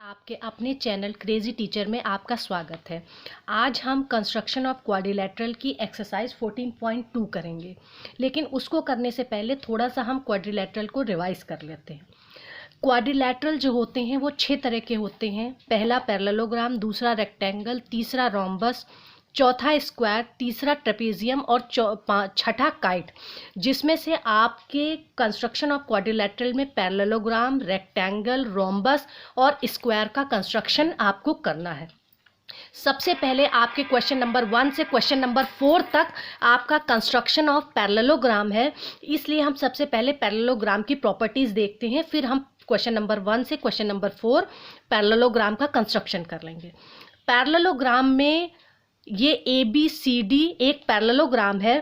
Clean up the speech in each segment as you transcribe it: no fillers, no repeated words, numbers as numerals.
आपके अपने channel crazy teacher में आपका स्वागत है। आज हम कंस्ट्रक्शन ऑफ क्वाड्रिलेटरल की एक्सरसाइज 14.2 करेंगे, लेकिन उसको करने से पहले थोड़ा सा हम क्वाड्रिलेटरल को रिवाइज कर लेते हैं। क्वाड्रिलेटरल जो होते हैं वो 6 तरह के होते हैं। पहला पैरेललोग्राम, दूसरा रेक्टेंगल, तीसरा रोम्बस, चौथा स्क्वायर, तीसरा ट्रेपेजियम और छठा काइट, जिसमें से आपके कंस्ट्रक्शन ऑफ क्वाड्रिलेटरल में पैरेललोग्राम, रेक्टेंगल, रोम्बस और स्क्वायर का कंस्ट्रक्शन आपको करना है। सबसे पहले आपके क्वेश्चन नंबर 1 से क्वेश्चन नंबर 4 तक आपका कंस्ट्रक्शन ऑफ पैरेललोग्राम है, इसलिए हम सबसे पहले पैरेललोग्राम की प्रॉपर्टीज़ देखते हैं, फिर हम क्वेश्चन नंबर 1 से क्वेश्चन नंबर 4 पैरेललोग्राम का कंस्ट्रक्शन कर लेंगे। पैरेललोग्राम में ये ABCD एक पैरेललोग्राम है।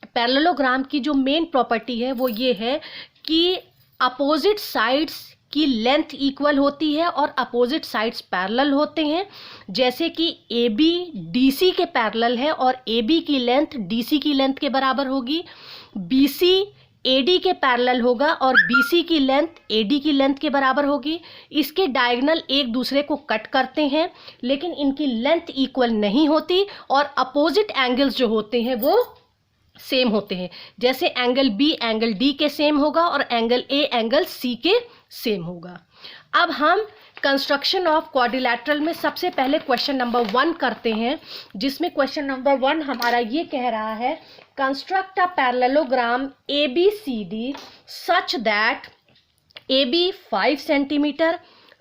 पैरेललोग्राम की जो मेन प्रॉपर्टी है वो ये है कि अपोजिट साइड्स की लेंथ इक्वल होती है और अपोजिट साइड्स पैरेलल होते हैं। जैसे कि AB DC के पैरेलल है और AB की लेंथ DC की लेंथ के बराबर होगी, BC AD के पैरेलल होगा और BC की लेंथ AD की लेंथ के बराबर होगी। इसके डायगोनल एक दूसरे को कट करते हैं, लेकिन इनकी लेंथ इक्वल नहीं होती और अपोजिट एंगल्स जो होते हैं वो सेम होते हैं। जैसे एंगल B एंगल D के सेम होगा और एंगल A एंगल C के सेम होगा। अब हम कंस्ट्रक्शन ऑफ क्वाड्रिलेटरल में सबसे पहले क्वेश्चन नंबर 1 करते हैं, जिसमें क्वेश्चन नंबर 1 हमारा ये कह रहा है, construct a parallelogram ABCD such that AB 5 centimetre,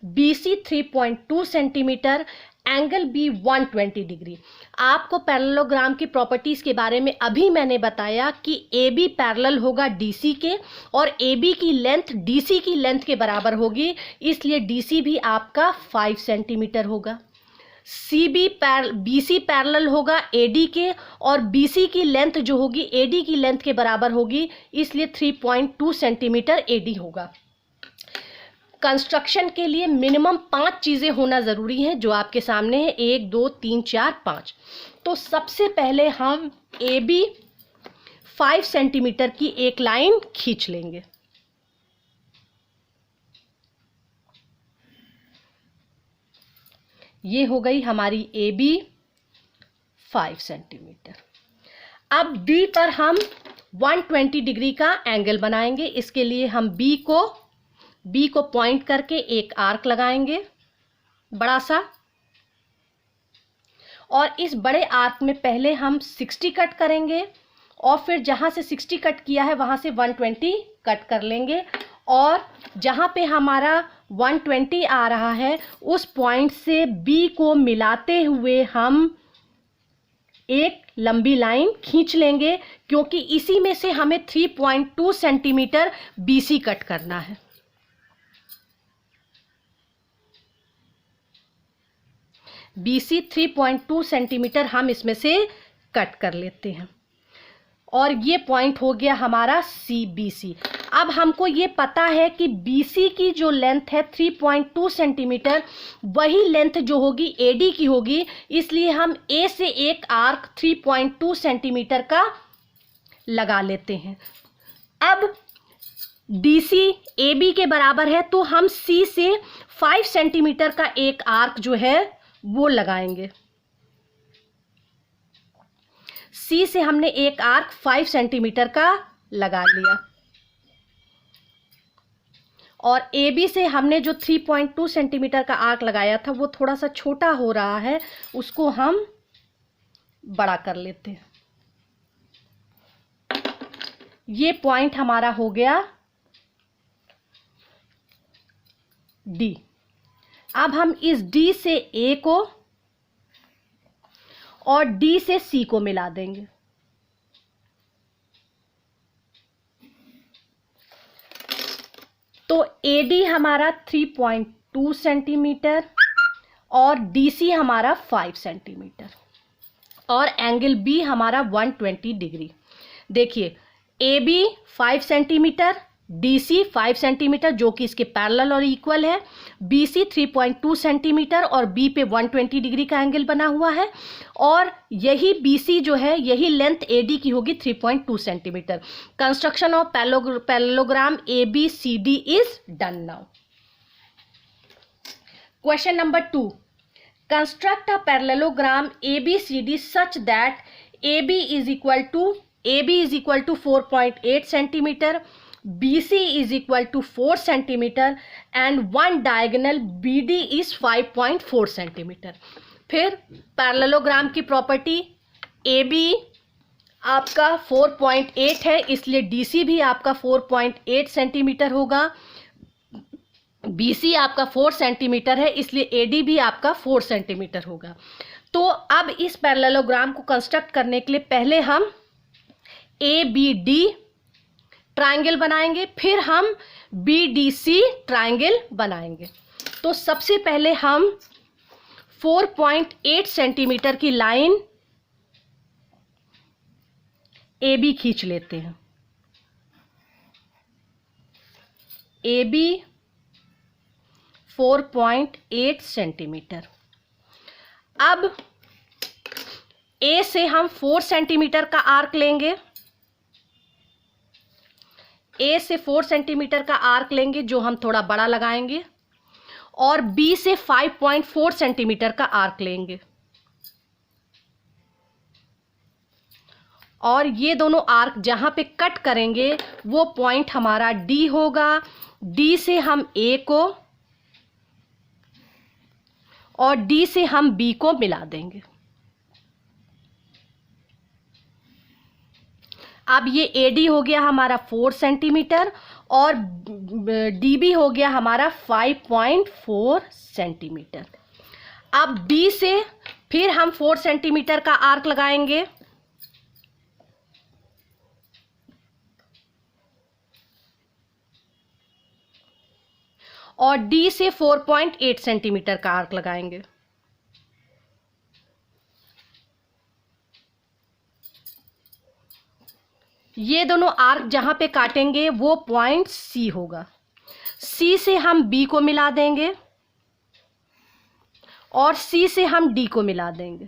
BC 3.2 centimetre, angle B 120 degree. आपको पैरेललोग्राम की प्रॉपर्टीज़ के बारे में अभी मैंने बताया कि AB पैरेलल होगा DC के और AB की लेंथ DC की लेंथ के बराबर होगी, इसलिए DC भी आपका 5 सेंटीमीटर होगा। BC पैरेलल होगा AD के और BC की लेंथ जो होगी AD की लेंथ के बराबर होगी, इसलिए 3.2 सेंटीमीटर AD होगा। कंस्ट्रक्शन के लिए मिनिमम 5 चीज़ें होना ज़रूरी हैं, जो आपके सामने है, 1 2 3 4 5। तो सबसे पहले हम AB 5 सेंटीमीटर की एक लाइन खींच लेंगे। ये हो गई हमारी AB 5 सेंटीमीटर। अब B पर हम 120 डिग्री का एंगल बनाएंगे। इसके लिए हम B को पॉइंट करके एक आर्क लगाएंगे बड़ा सा, और इस बड़े आर्क में पहले हम 60 कट करेंगे और फिर जहां से 60 कट किया है वहां से 120 कट कर लेंगे, और जहां पे हमारा 120 आ रहा है उस पॉइंट से B को मिलाते हुए हम एक लंबी लाइन खींच लेंगे, क्योंकि इसी में से हमें 3.2 सेंटीमीटर BC कट करना है। BC 3.2 सेंटीमीटर हम इसमें से कट कर लेते हैं, और ये पॉइंट हो गया हमारा CBC। अब हमको ये पता है कि BC की जो लेंथ है 3.2 सेंटीमीटर, वही लेंथ जो होगी AD की होगी, इसलिए हम A से एक आर्क 3.2 सेंटीमीटर का लगा लेते हैं। अब DC AB के बराबर है, तो हम C से 5 सेंटीमीटर का एक आर्क जो है वो लगाएंगे। C से हमने एक आर्क 5 सेंटीमीटर का लगा लिया, और AB से हमने जो 3.2 सेंटीमीटर का आर्क लगाया था वो थोड़ा सा छोटा हो रहा है, उसको हम बड़ा कर लेते हैं। ये पॉइंट हमारा हो गया D। अब हम इस D से A को और D से C को मिला देंगे। तो AD हमारा 3.2 सेंटीमीटर और DC हमारा 5 सेंटीमीटर और एंगल B हमारा 120 डिग्री। देखिए, AB 5 सेंटीमीटर, DC 5 सेंटीमीटर जो कि इसके पैरेलल और इक्वल है, BC 3.2 सेंटीमीटर और B पे 120 डिग्री का एंगल बना हुआ है, और यही BC जो है यही लेंथ AD की होगी 3.2 centimetre. Construction of parallelogram ABCD is done now. Question number 2, construct a parallelogram ABCD such that AB is equal to 4.8 centimetre, BC is equal to 4 centimetre and one diagonal BD is 5.4 centimetre. फिर parallelogram की property, AB आपका 4.8 है इसलिए DC भी आपका 4.8 centimetre होगा, BC आपका 4 centimetre है इसलिए AD भी आपका 4 सेंटीमीटर होगा। तो अब इस पैरेललोग्राम को कंस्ट्रक्ट करने के लिए पहले हम ABD ट्रायंगल बनाएंगे, फिर हम BDC ट्रायंगल बनाएंगे। तो सबसे पहले हम 4.8 सेंटीमीटर की लाइन AB खींच लेते हैं। AB 4.8 centimetre. अब A से हम 4 सेंटीमीटर का आर्क लेंगे, A से 4 सेंटीमीटर का आर्क लेंगे जो हम थोड़ा बड़ा लगाएंगे, और B से 5.4 सेंटीमीटर का आर्क लेंगे, और ये दोनों आर्क जहां पे कट करेंगे वो पॉइंट हमारा D होगा। D से हम A को और D से हम B को मिला देंगे। अब ये AD हो गया हमारा 4 सेंटीमीटर और DB हो गया हमारा 5.4 सेंटीमीटर। अब B से फिर हम 4 सेंटीमीटर का आर्क लगाएंगे, और D से 4.8 सेंटीमीटर का आर्क लगाएंगे। ये दोनों आर्क जहां पे काटेंगे वो पॉइंट C होगा। C से हम B को मिला देंगे और C से हम D को मिला देंगे।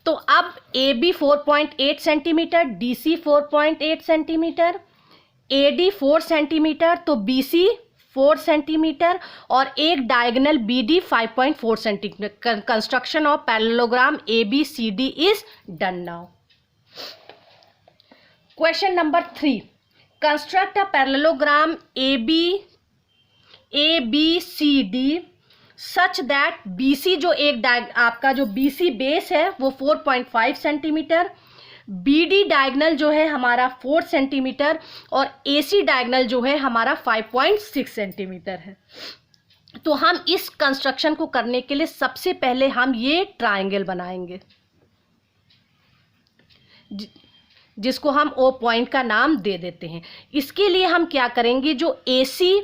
तो अब AB 4.8 centimetre, DC 4.8 centimetre, AD 4 centimetre, तो BC 4 सेंटीमीटर और एक diagonal BD 5.4 centimetre. Construction of parallelogram ABCD is done now. Question number 3, construct a parallelogram ABCD such that BC जो आपका जो BC बेस है वो 4.5 सेंटीमीटर, BD डायगोनल जो है हमारा 4 सेंटीमीटर और AC डायगोनल जो है हमारा 5.6 सेंटीमीटर है। तो हम इस कंस्ट्रक्शन को करने के लिए सबसे पहले हम ये ट्रायंगल बनाएंगे जिसको हम O पॉइंट का नाम दे देते हैं। इसके लिए हम क्या करेंगे, जो AC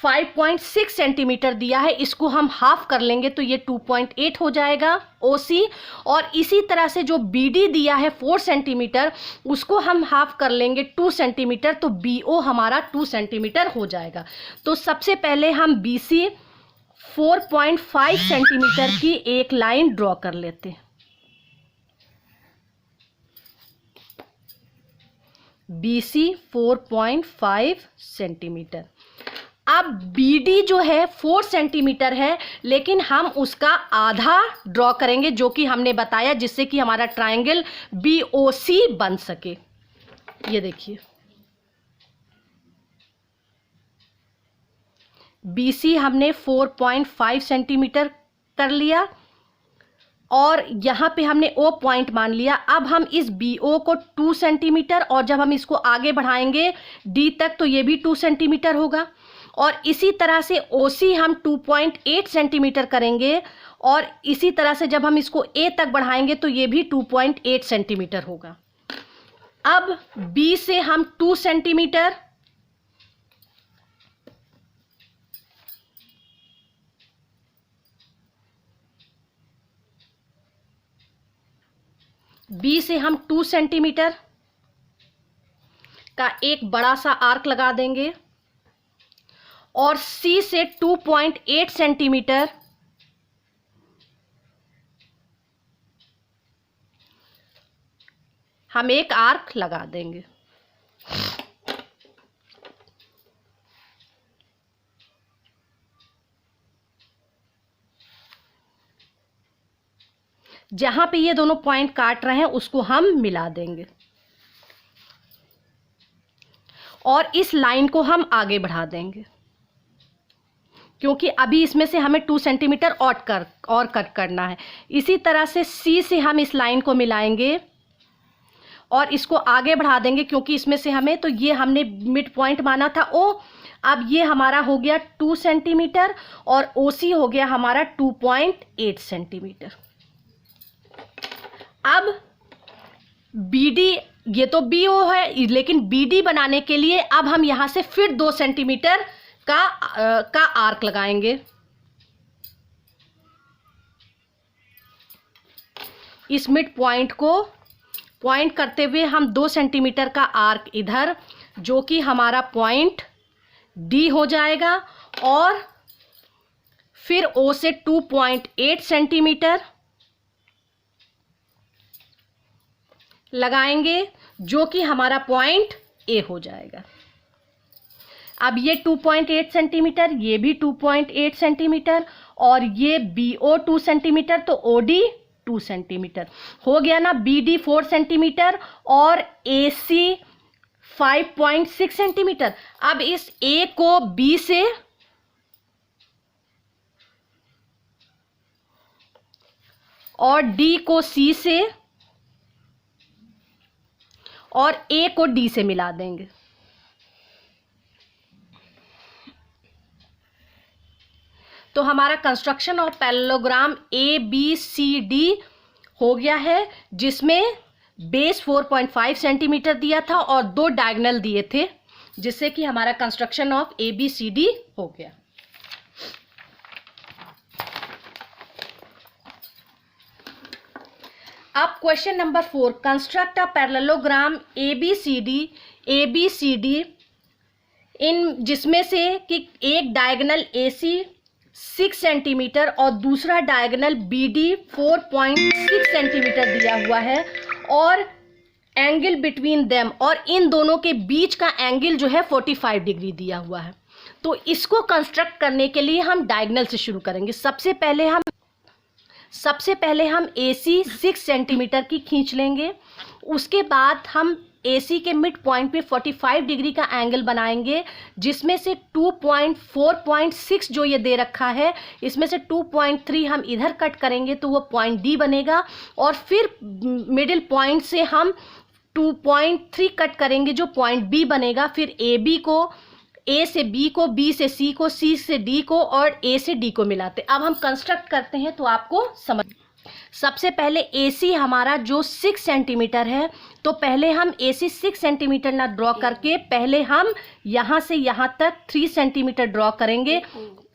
5.6 सेंटीमीटर दिया है इसको हम हाफ कर लेंगे तो ये 2.8 हो जाएगा OC, और इसी तरह से जो BD दिया है 4 सेंटीमीटर उसको हम हाफ कर लेंगे 2 सेंटीमीटर, तो BO हमारा 2 सेंटीमीटर हो जाएगा। तो सबसे पहले हम BC 4.5 सेंटीमीटर की एक लाइन ड्रॉ कर लेते हैं। BC 4.5 centimetre. अब BD जो है 4 सेंटीमीटर है लेकिन हम उसका आधा ड्रॉ करेंगे जो कि हमने बताया, जिससे कि हमारा ट्रायंगल BOC बन सके। ये देखिए BC हमने 4.5 सेंटीमीटर कर लिया और यहाँ पे हमने O पॉइंट मान लिया। अब हम इस BO को 2 सेंटीमीटर और जब हम इसको आगे बढ़ाएंगे D तक तो ये भी 2 सेंटीमीटर होगा, और इसी तरह से OC हम 2.8 सेंटीमीटर करेंगे और इसी तरह से जब हम इसको A तक बढ़ाएंगे तो ये भी 2.8 सेंटीमीटर होगा। अब B से हम 2 सेंटीमीटर, B से हम 2 सेंटीमीटर का एक बड़ा सा आर्क लगा देंगे और C से 2.8 सेंटीमीटर हम एक आर्क लगा देंगे। जहाँ पे ये दोनों पॉइंट काट रहे हैं उसको हम मिला देंगे और इस लाइन को हम आगे बढ़ा देंगे, क्योंकि अभी इसमें से हमें 2 सेंटीमीटर और कट करना है। इसी तरह से सी से हम इस लाइन को मिलाएंगे और इसको आगे बढ़ा देंगे, क्योंकि इसमें से हमें, तो ये हमने मिड पॉइंट माना था ओ, अब ये हमारा हो गया 2 सेंटीमीटर और ओ सी हो गया हमारा 2.8 सेंटीमीटर। अब बी डी, ये तो बी ओ है, लेकिन बी डी बनाने के लिए अब हम यहाँ से फिर 2 सेंटीमीटर का आर्क लगाएंगे। इस मिड पॉइंट को पॉइंट करते हुए हम 2 सेंटीमीटर का आर्क इधर, जो कि हमारा पॉइंट डी हो जाएगा, और फिर ओ से 2.8 सेंटीमीटर लगाएंगे, जो कि हमारा पॉइंट ए हो जाएगा। अब ये 2.8 सेंटीमीटर, ये भी 2.8 सेंटीमीटर, और ये बी ओ 2 सेंटीमीटर, तो ओ डी 2 सेंटीमीटर हो गया ना। बी डी 4 सेंटीमीटर और ए सी 5.6 सेंटीमीटर। अब इस ए को बी से और डी को सी से और ए को डी से मिला देंगे। तो हमारा construction of parallelogram A B C D हो गया है, जिसमें बेस 4.5 सेंटीमीटर दिया था और 2 डायगोनल दिए थे, जिससे कि हमारा construction of A B C D हो गया। अब question number 4, construct a parallelogram A B C D in, जिसमें से कि एक डायगोनल ए सी 6 सेंटीमीटर और दूसरा डायगोनल बी डी 4.6 सेंटीमीटर दिया हुआ है, और एंगल बिटवीन देम, और इन दोनों के बीच का एंगल जो है 45 डिग्री दिया हुआ है। तो इसको कंस्ट्रक्ट करने के लिए हम डायगोनल से शुरू करेंगे। सबसे पहले हम ए सी 6 सेंटीमीटर की खींच लेंगे। उसके बाद हम ए सी के मिड पॉइंट पे 45 डिग्री का एंगल बनाएंगे, जिसमें से 4.6 जो ये दे रखा है, इसमें से 2.3 हम इधर कट करेंगे तो वो पॉइंट डी बनेगा, और फिर मिडिल पॉइंट से हम 2.3 कट करेंगे जो पॉइंट बी बनेगा। फिर ए से बी को, बी से सी को, सी से डी को और ए से डी को मिलाते। अब हम कंस्ट्रक्ट करते हैं तो आपको समझ। सबसे पहले ए सी हमारा जो 6 सेंटीमीटर है, तो पहले हम ए सी 6 सेंटीमीटर ना ड्रॉ करके पहले हम यहाँ से यहाँ तक 3 सेंटीमीटर ड्रॉ करेंगे,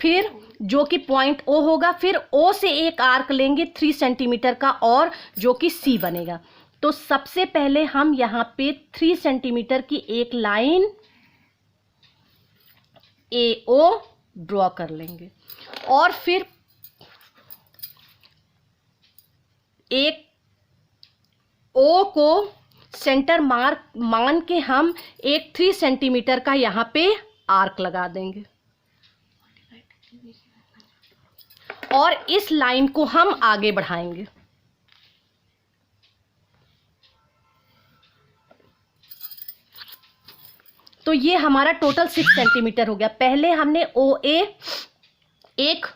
फिर जो कि पॉइंट ओ होगा, फिर ओ से एक आर्क लेंगे 3 सेंटीमीटर का, और जो कि सी बनेगा। तो सबसे पहले हम यहाँ पे 3 सेंटीमीटर की एक लाइन ए ओ ड्रॉ कर लेंगे, और फिर एक ओ को सेंटर मान के हम एक 3 सेंटीमीटर का यहाँ पे आर्क लगा देंगे, और इस लाइन को हम आगे बढ़ाएंगे। तो ये हमारा टोटल 6 सेंटीमीटर हो गया। पहले हमने ओ ए एक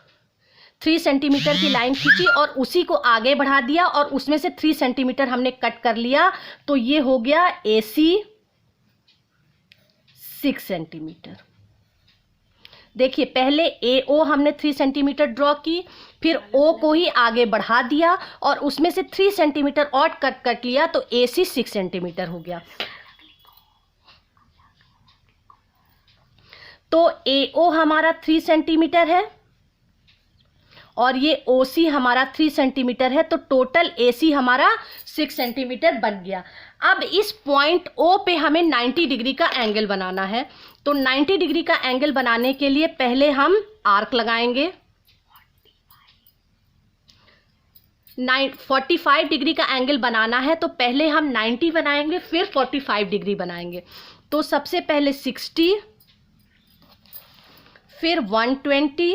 3 सेंटीमीटर की लाइन खींची और उसी को आगे बढ़ा दिया, और उसमें से 3 सेंटीमीटर हमने कट कर लिया, तो ये हो गया ए सी 6 सेंटीमीटर। देखिए, पहले ए ओ हमने 3 सेंटीमीटर ड्रॉ की, फिर ओ को ही आगे बढ़ा दिया और उसमें से 3 सेंटीमीटर और कट लिया, तो ए सी 6 सेंटीमीटर हो गया। तो ए ओ हमारा 3 सेंटीमीटर है और ये ओ सी हमारा 3 सेंटीमीटर है, तो टोटल ए सी हमारा 6 सेंटीमीटर बन गया। अब इस पॉइंट ओ पे हमें 90 डिग्री का एंगल बनाना है। तो 90 डिग्री का एंगल बनाने के लिए पहले हम आर्क लगाएंगे। 45 डिग्री का एंगल बनाना है, तो पहले हम 90 बनाएंगे, फिर 45 डिग्री बनाएंगे। तो सबसे पहले 60, फिर 120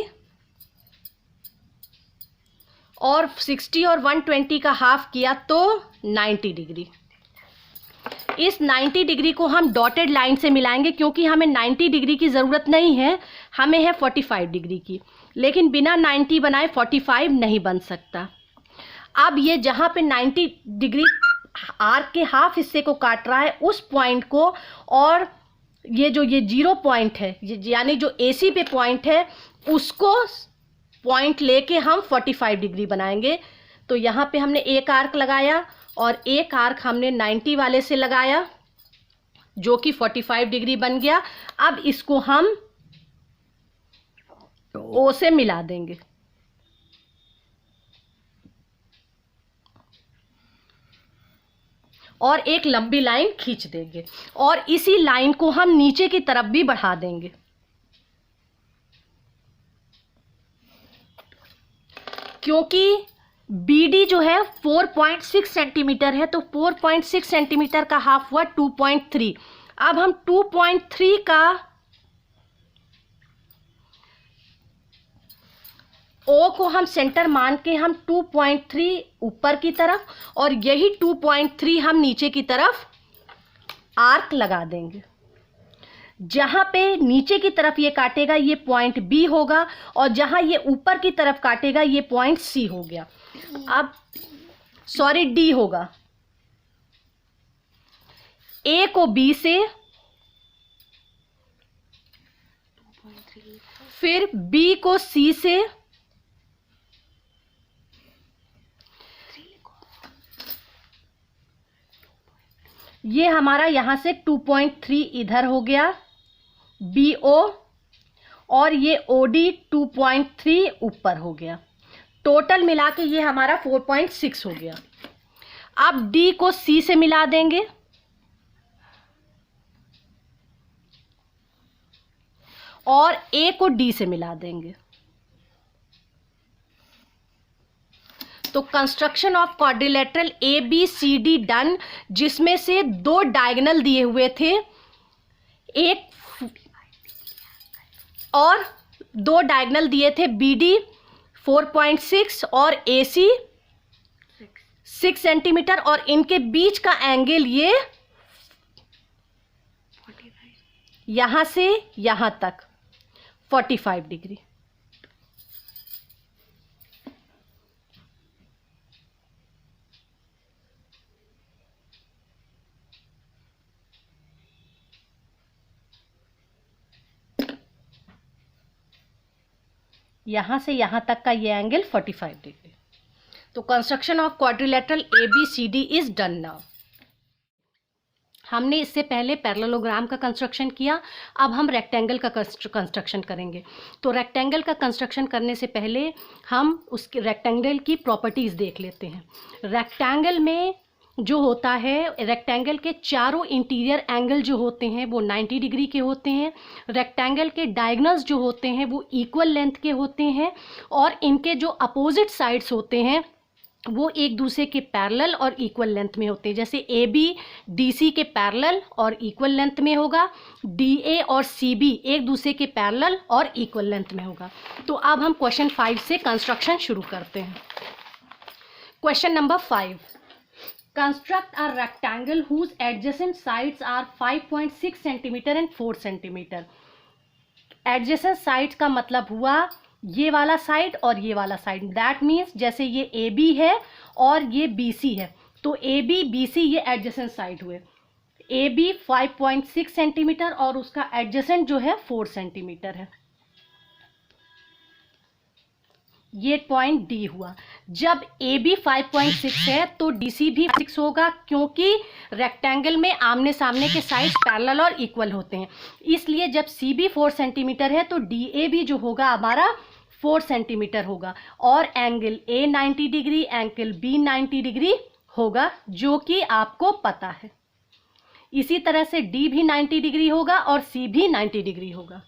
और 60 और 120 का हाफ किया तो 90 डिग्री। इस 90 डिग्री को हम डॉटेड लाइन से मिलाएंगे, क्योंकि हमें 90 डिग्री की ज़रूरत नहीं है, हमें है 45 डिग्री की। लेकिन बिना 90 बनाए 45 नहीं बन सकता। अब ये जहाँ पे 90 डिग्री आर्क के हाफ हिस्से को काट रहा है, उस पॉइंट को, और ये 0 पॉइंट है, यानी जो AC पे पॉइंट है, उसको पॉइंट लेके हम 45 डिग्री बनाएंगे। तो यहाँ पे हमने एक आर्क लगाया और एक आर्क हमने 90 वाले से लगाया, जो कि 45 डिग्री बन गया। अब इसको हम O से मिला देंगे और एक लंबी लाइन खींच देंगे, और इसी लाइन को हम नीचे की तरफ भी बढ़ा देंगे। क्योंकि BD जो है 4.6 सेंटीमीटर है, तो 4.6 सेंटीमीटर का हाफ हुआ 2.3। अब हम 2.3 का O को हम सेंटर मान के हम 2.3 ऊपर की तरफ और यही 2.3 हम नीचे की तरफ आर्क लगा देंगे। जहाँ पे नीचे की तरफ ये काटेगा ये पॉइंट B होगा, और जहाँ ये ऊपर की तरफ काटेगा ये पॉइंट C हो गया। अब D होगा। A को B से, फिर B को C से, ये हमारा यहाँ से 2.3 इधर हो गया BO, और ये OD 2.3 ऊपर हो गया। टोटल मिला के ये हमारा 4.6 हो गया। अब D को C से मिला देंगे और A को D से मिला देंगे। तो construction of quadrilateral ABCD done, जिसमें से 2 डायगोनल दिए हुए थे, एक और 2 डायगोनल दिए थे BD 4.6 और AC 6 सेंटीमीटर, और इनके बीच का एंगल ये यहां से यहां तक 45 डिग्री। यहाँ से यहाँ तक का ये एंगल 45 डिग्री। तो construction of quadrilateral ABCD is done now. हमने इससे पहले पैरेललोग्राम का कंस्ट्रक्शन किया, अब हम रेक्टेंगल का कंस्ट्रक्शन करेंगे। तो रेक्टेंगल का कंस्ट्रक्शन करने से पहले हम उसके रेक्टेंगल की प्रॉपर्टीज़ देख लेते हैं। रेक्टेंगल में जो होता है, रेक्टेंगल के चारों इंटीरियर एंगल जो होते हैं वो 90 डिग्री के होते हैं। रेक्टेंगल के डायगोनल्स जो होते हैं वो इक्वल लेंथ के होते हैं, और इनके जो अपोजिट साइड्स होते हैं वो एक दूसरे के पैरेलल और इक्वल लेंथ में होते हैं। जैसे AB DC के पैरेलल और इक्वल लेंथ में होगा, DA और CB एक दूसरे के पैरेलल और इक्वल लेंथ में होगा। तो अब हम क्वेश्चन 5 से कंस्ट्रक्शन शुरू करते हैं। Question number 5, construct a rectangle whose adjacent sides are 5.6 centimetre and 4 centimetre. Adjacent sides का मतलब हुआ ये वाला साइड और ये वाला साइड। दैट मीन्स जैसे ये AB है और ये BC है, तो AB BC ये एडजेसेंट साइड हुए। AB 5.6 सेंटीमीटर और उसका एडजेसेंट जो है 4 सेंटीमीटर है। ये पॉइंट D हुआ। जब AB 5.6 है तो DC भी 6 होगा, क्योंकि रेक्टेंगल में आमने सामने के साइड्स पैरेलल और इक्वल होते हैं। इसलिए जब CB 4 सेंटीमीटर है तो DA भी जो होगा हमारा 4 सेंटीमीटर होगा, और angle A 90 degree, angle B 90 degree होगा, जो कि आपको पता है। इसी तरह से D भी 90 डिग्री होगा और C भी 90 डिग्री होगा।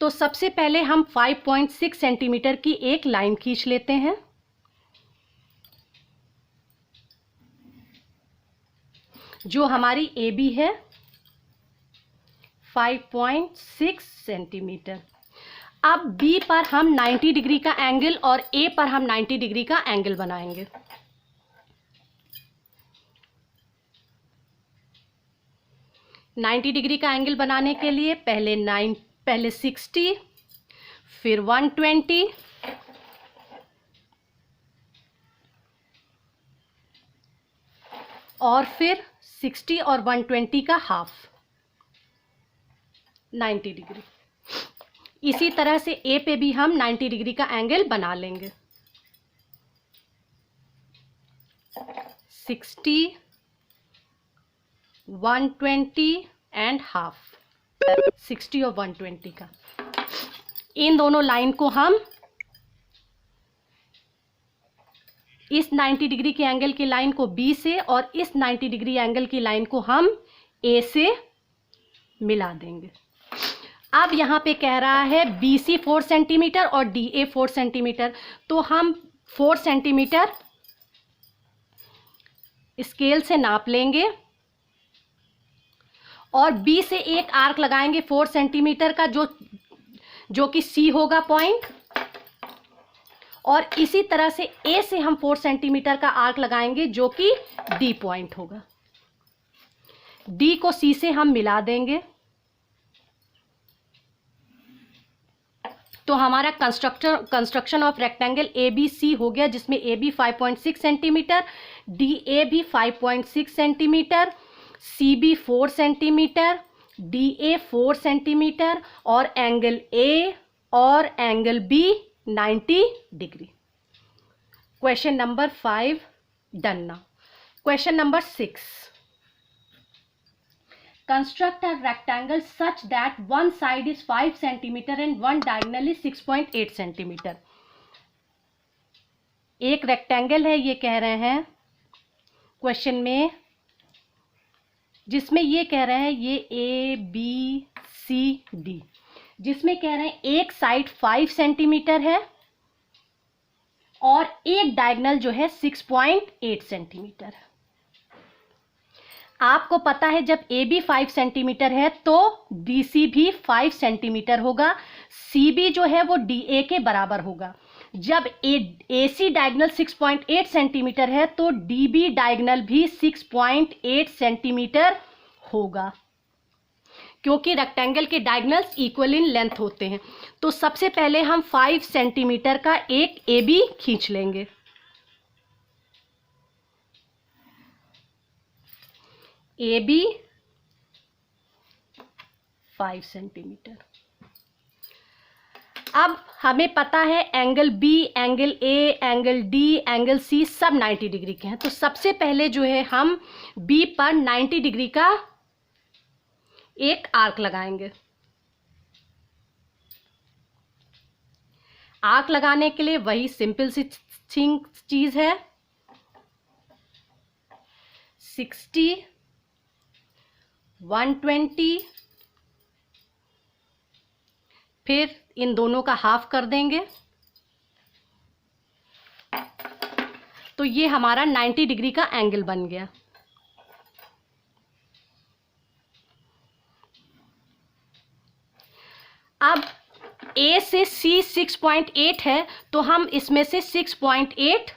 तो सबसे पहले हम 5.6 सेंटीमीटर की एक लाइन खींच लेते हैं। जो हमारी AB है 5.6 सेंटीमीटर। अब बी पर हम 90 डिग्री का एंगल और ए पर हम 90 डिग्री का एंगल बनाएंगे। नाइन्टी डिग्री का एंगल बनाने के लिए पहले 60, फिर 120, और फिर 60 और 120 का हाफ, 90 डिग्री। इसी तरह से ए पे भी हम 90 डिग्री का एंगल बना लेंगे। 60, 120 एंड हाफ, 60 और 120 का। इन दोनों लाइन को हम इस 90 डिग्री के एंगल की लाइन को बी से और इस 90 डिग्री एंगल की लाइन को हम ए से मिला देंगे। अब यहाँ पे कह रहा है BC 4 सेंटीमीटर और DA 4 सेंटीमीटर, तो हम 4 सेंटीमीटर स्केल से नाप लेंगे और B से एक आर्क लगाएंगे 4 सेंटीमीटर का, जो कि C होगा पॉइंट, और इसी तरह से A से हम 4 सेंटीमीटर का आर्क लगाएंगे जो कि D पॉइंट होगा। D को C से हम मिला देंगे, तो हमारा कंस्ट्रक्शन ऑफ रेक्टेंगल ABC हो गया, जिसमें AB 5.6 सेंटीमीटर, DA भी 5.6 centimetre, CB 4 centimetre, DA 4 centimetre और एंगल A और angle B 90 degree. Question number 5 done ना। Question number 6, construct a rectangle such that one side is 5 centimeter and one diagonal is 6.8 centimeter। एक rectangle है, ये कह रहे हैं क्वेश्चन में, जिसमें ये कह रहे हैं ये ABCD, जिसमें कह रहे हैं एक साइड 5 सेंटीमीटर है और एक डायगोनल जो है 6.8 सेंटीमीटर है। आपको पता है जब AB 5 सेंटीमीटर है तो BC भी 5 सेंटीमीटर होगा, CB जो है वो DA के बराबर होगा। जब AC डायगोनल 6.8 सेंटीमीटर है तो DB डायगोनल भी 6.8 सेंटीमीटर होगा, क्योंकि रेक्टेंगल के डायगोनल्स इक्वल इन लेंथ होते हैं। तो सबसे पहले हम 5 सेंटीमीटर का एक AB खींच लेंगे। AB 5 centimetre. अब हमें पता है angle B, angle A, angle D, angle C सब 90 डिग्री के हैं, तो सबसे पहले जो है हम B पर 90 डिग्री का एक आर्क लगाएंगे। आर्क लगाने के लिए वही सिंपल सी चीज है, 60, 120, फिर इन दोनों का हाफ कर देंगे, तो ये हमारा 90 डिग्री का एंगल बन गया। अब A से C 6.8 है, तो हम इसमें से 6.8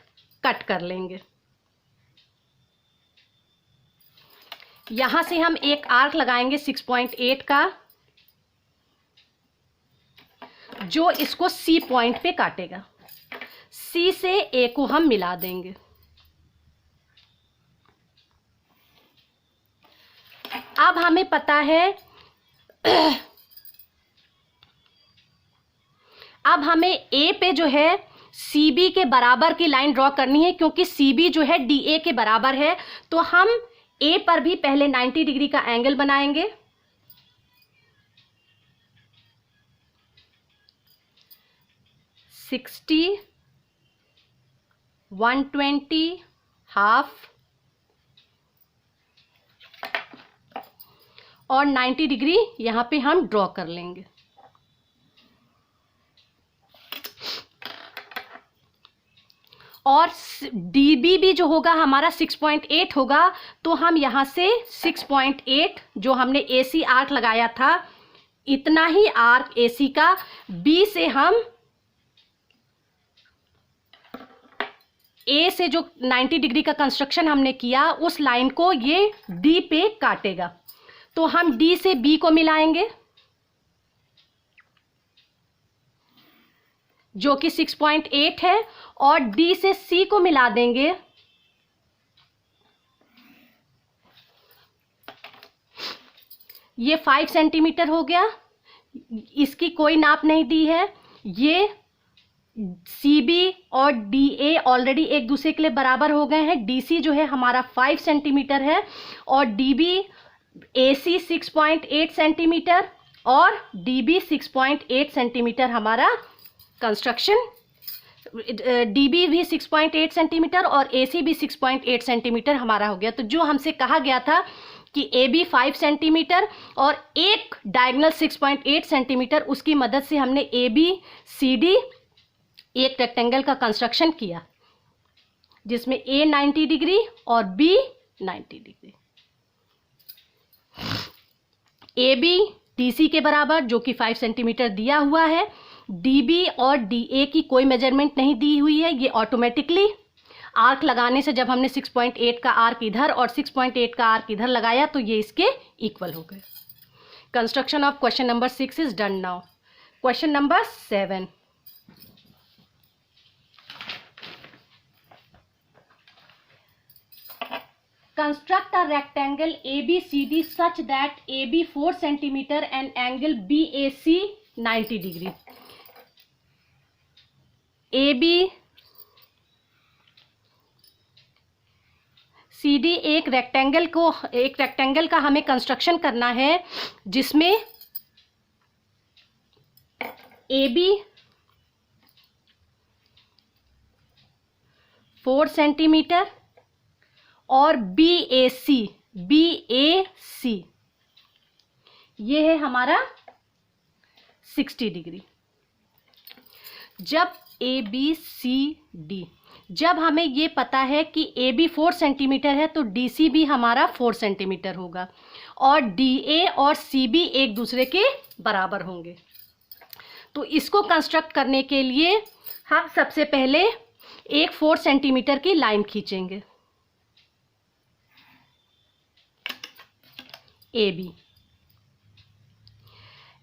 कट कर लेंगे। यहां से हम एक आर्क लगाएंगे 6.8 का, जो इसको C पॉइंट पे काटेगा। C से A को हम मिला देंगे। अब हमें पता है अब हमें A पे जो है CB के बराबर की लाइन ड्रॉ करनी है, क्योंकि CB जो है DA के बराबर है, तो हम A पर भी पहले 90 डिग्री का एंगल बनाएंगे। $60, 120, हाफ और 90 डिग्री यहां पे हम ड्रॉ कर लेंगे। और DB भी जो होगा हमारा 6.8 होगा, तो हम यहाँ से 6.8 जो हमने AC आर्क लगाया था इतना ही आर्क AC का B से हम A से जो 90 डिग्री का कंस्ट्रक्शन हमने किया उस लाइन को ये D पे काटेगा। तो हम D से B को मिलाएंगे जो कि 6.8 है, और D से C को मिला देंगे ये 5 सेंटीमीटर हो गया। इसकी कोई नाप नहीं दी है। ये CB और DA ऑलरेडी एक दूसरे के लिए बराबर हो गए हैं। DC जो है हमारा 5 सेंटीमीटर है और DB AC 6.8 सेंटीमीटर और DB 6.8 सेंटीमीटर हमारा कंस्ट्रक्शन, DB भी 6.8 सेंटीमीटर और AC भी 6.8 सेंटीमीटर हमारा हो गया। तो जो हमसे कहा गया था कि AB 5 सेंटीमीटर और एक डायगोनल 6.8 सेंटीमीटर, उसकी मदद से हमने ABCD एक रेक्टेंगल का कंस्ट्रक्शन किया जिसमें A 90 डिग्री और B 90 डिग्री। AB DC के बराबर जो कि 5 सेंटीमीटर दिया हुआ है। DB और DA की कोई मेजरमेंट नहीं दी हुई है, ये ऑटोमेटिकली आर्क लगाने से जब हमने 6.8 का आर्क इधर और 6.8 का आर्क इधर लगाया तो ये इसके इक्वल हो गए। Construction of question number 6 is done now. Question number 7, construct a rectangle ABCD such that AB 4 centimeter and angle BAC 90 degree। ABCD एक रेक्टेंगल का हमें कंस्ट्रक्शन करना है जिसमें AB 4 सेंटीमीटर और BAC ये है हमारा 60 डिग्री। जब ABCD, जब हमें ये पता है कि AB 4 सेंटीमीटर है तो DC भी हमारा 4 सेंटीमीटर होगा और DA और CB एक दूसरे के बराबर होंगे। तो इसको कंस्ट्रक्ट करने के लिए हम सबसे पहले एक 4 सेंटीमीटर की लाइन खींचेंगे AB।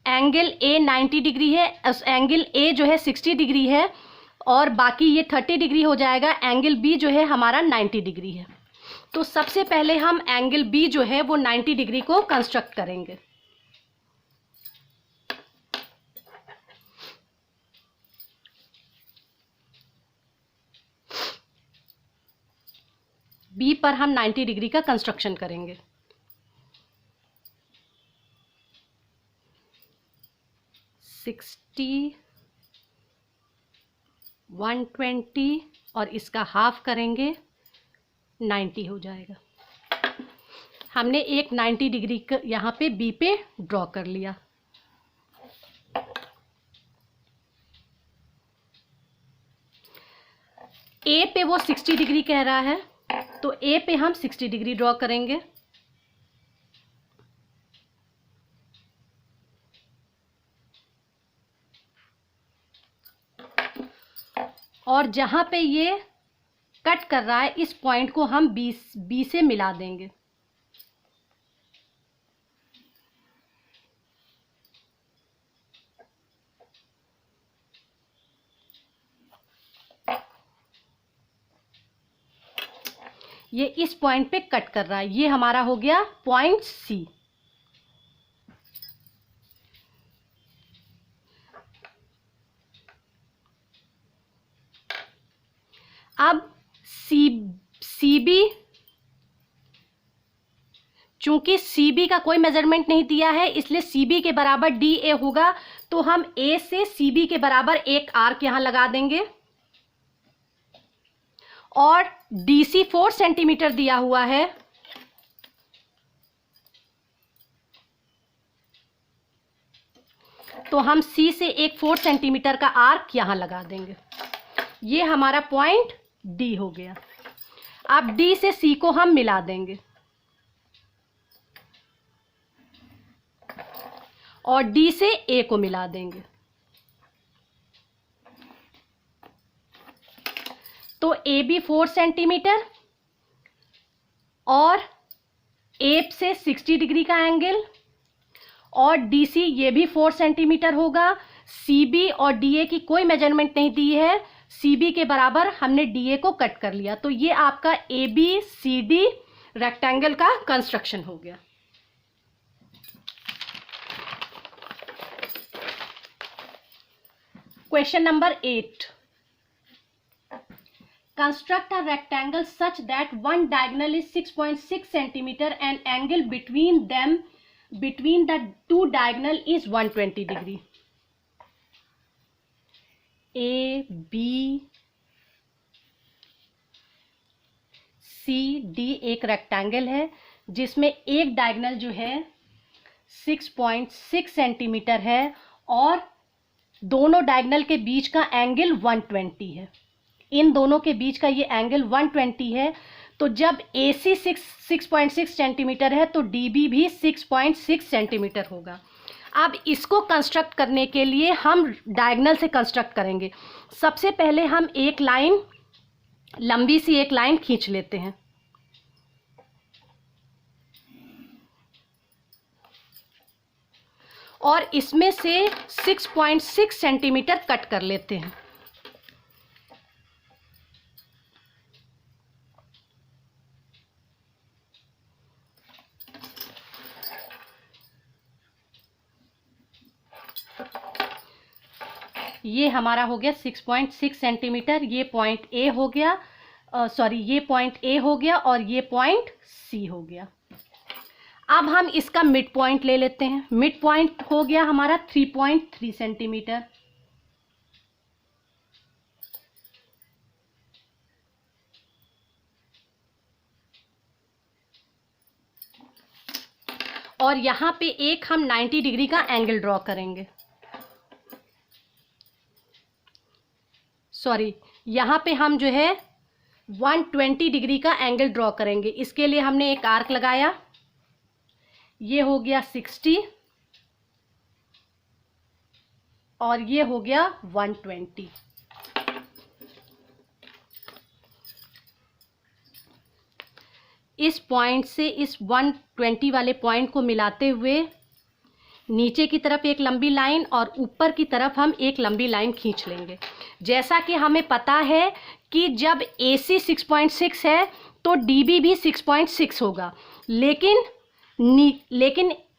एंगल A 90 डिग्री है, एंगल A जो है 60 डिग्री है और बाकी ये 30 डिग्री हो जाएगा। एंगल B जो है हमारा 90 डिग्री है। तो सबसे पहले हम एंगल B जो है वो 90 डिग्री को कंस्ट्रक्ट करेंगे। B पर हम 90 डिग्री का कंस्ट्रक्शन करेंगे। 60, 120 और इसका हाफ करेंगे 90 हो जाएगा। हमने एक 90 डिग्री का यहाँ पे B पे ड्रॉ कर लिया। A पे वो 60 डिग्री कह रहा है तो A पे हम 60 डिग्री ड्रॉ करेंगे। और जहाँ पे ये कट कर रहा है इस पॉइंट को हम B से मिला देंगे। ये इस पॉइंट पे कट कर रहा है, ये हमारा हो गया पॉइंट C। अब CB, चूंकि CB का कोई मेजरमेंट नहीं दिया है इसलिए CB के बराबर DA होगा। तो हम A से CB के बराबर एक आर्क यहां लगा देंगे और DC 4 सेंटीमीटर दिया हुआ है तो हम C से एक 4 सेंटीमीटर का आर्क यहां लगा देंगे। ये हमारा पॉइंट D हो गया। अब D से C को हम मिला देंगे और डी से ए को मिला देंगे। तो ए बी 4 सेंटीमीटर और ए से 60 डिग्री का एंगल, और डी सी ये भी 4 सेंटीमीटर होगा। सी बी और डी ए की कोई मेजरमेंट नहीं दी है, सी बी के बराबर हमने डी ए को कट कर लिया। तो ये आपका A B C D rectangle का कंस्ट्रक्शन हो गया। Question number 8, construct a rectangle such that one diagonal is 6.6 centimeter and angle between the two diagonal is 120 degree. A B C D एक रेक्टेंगल है जिसमें एक डायगोनल जो है 6.6 centimetre है और दोनों डायगोनल के बीच का एंगल 120 है। इन दोनों के बीच का ये एंगल 120 है। तो जब AC 6.6 सेंटीमीटर है तो DB भी 6.6 सेंटीमीटर होगा। अब इसको कंस्ट्रक्ट करने के लिए हम डायगोनल से कंस्ट्रक्ट करेंगे। सबसे पहले हम एक लाइन, लंबी सी एक लाइन खींच लेते हैं। और इसमें से 6.6 सेंटीमीटर कट कर लेते हैं। ये हमारा हो गया 6.6 सेंटीमीटर। ये पॉइंट ए हो गया, ये पॉइंट ए हो गया और ये पॉइंट सी हो गया। अब हम इसका मिड पॉइंट ले लेते हैं। मिड पॉइंट हो गया हमारा 3.3 सेंटीमीटर। और यहाँ पे एक हम 90 डिग्री का एंगल ड्रॉ करेंगे। यहाँ पे हम जो है 120 डिग्री का एंगल ड्रॉ करेंगे। इसके लिए हमने एक आर्क लगाया, ये हो गया 60 और ये हो गया 120। इस पॉइंट से इस 120 वाले पॉइंट को मिलाते हुए नीचे की तरफ एक लंबी लाइन और ऊपर की तरफ हम एक लंबी लाइन खींच लेंगे। जैसा कि हमें पता है कि जब AC 6.6 है तो DB भी 6.6 होगा, लेकिन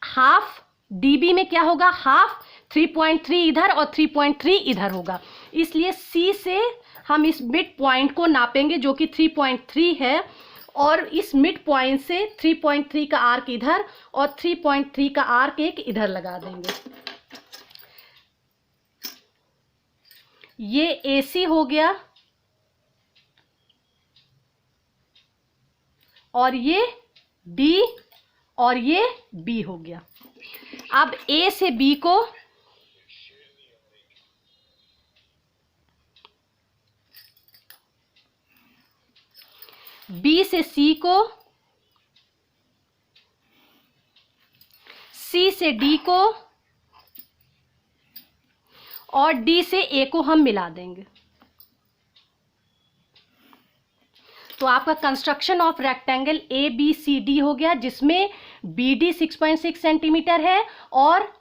हाफ DB में क्या होगा, हाफ 3.3 इधर और 3.3 इधर होगा। इसलिए C से हम इस मिड पॉइंट को नापेंगे जो कि 3.3 है, और इस मिड पॉइंट से 3.3 का आर्क इधर और 3.3 का आर्क एक इधर लगा देंगे। ये AC हो गया और ये D और ये B हो गया। अब A से B को B से C को, C से D को और D से A को हम मिला देंगे। तो आपका कंस्ट्रक्शन ऑफ रेक्टेंगल ABCD हो गया, जिसमें BD 6.6 सेंटीमीटर है और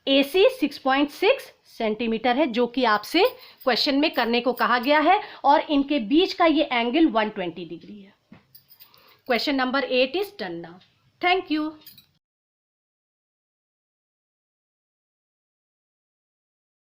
AC 6.6 सेंटीमीटर है, जो कि आपसे क्वेश्चन में करने को कहा गया है, और इनके बीच का ये एंगल 120 डिग्री है। Question number 8 is done now. Thank you.